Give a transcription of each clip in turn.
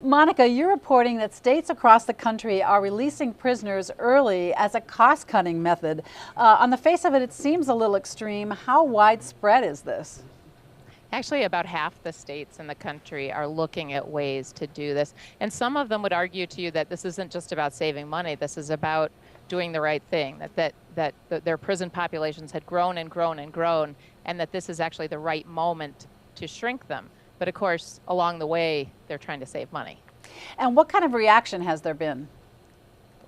Monica, you're reporting that states across the country are releasing prisoners early as a cost-cutting method. On the face of it, it seems a little extreme. How widespread is this? Actually, about half the states in the country are looking at ways to do this. And some of them would argue to you that this isn't just about saving money. This is about doing the right thing, that their prison populations had grown and grown and grown, and that this is actually the right moment to shrink them. But of course, along the way, they're trying to save money. And what kind of reaction has there been?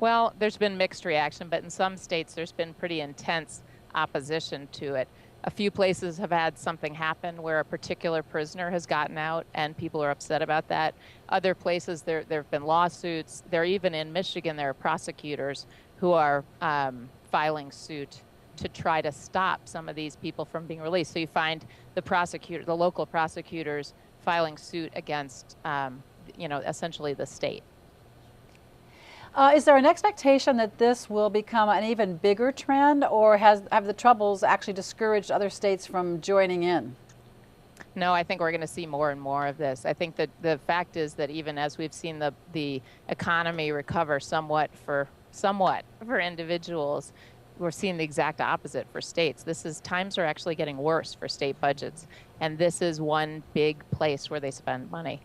Well, there's been mixed reaction, but in some states, there's been pretty intense opposition to it. A few places have had something happen where a particular prisoner has gotten out and people are upset about that. Other places, there have been lawsuits. Even in Michigan, there are prosecutors who are filing suit to try to stop some of these people from being released. So you find the local prosecutors filing suit against, essentially the state. Is there an expectation that this will become an even bigger trend, or have the troubles actually discouraged other states from joining in? No, I think we're going to see more and more of this. I think that the fact is that even as we've seen the economy recover somewhat for individuals, we're seeing the exact opposite for states. Times are actually getting worse for state budgets, and this is one big place where they spend money.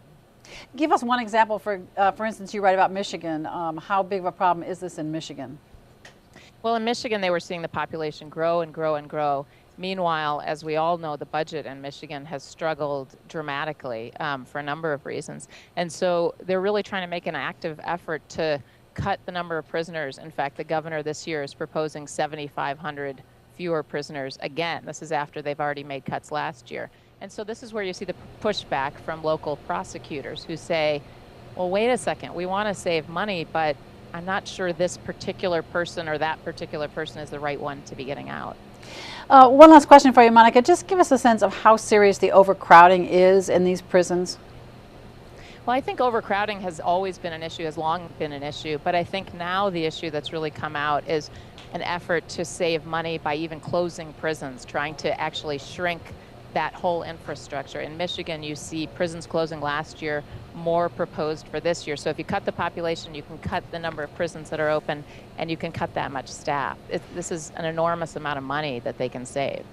Give us one example. For instance, you write about Michigan. How big of a problem is this in Michigan? Well, in Michigan, they were seeing the population grow and grow and grow. Meanwhile, as we all know, the budget in Michigan has struggled dramatically for a number of reasons. And so they're really trying to make an active effort to cut the number of prisoners. In fact, the governor this year is proposing 7,500 fewer prisoners again. This is after they've already made cuts last year. And so this is where you see the pushback from local prosecutors who say, well, wait a second, we want to save money, but I'm not sure this particular person or that particular person is the right one to be getting out. One last question for you, Monica. Just give us a sense of how serious the overcrowding is in these prisons. Well, I think overcrowding has always been an issue, has long been an issue, but I think now the issue that's really come out is an effort to save money by even closing prisons, trying to actually shrink that whole infrastructure. In Michigan, you see prisons closing last year, more proposed for this year. So if you cut the population, you can cut the number of prisons that are open, and you can cut that much staff. This is an enormous amount of money that they can save.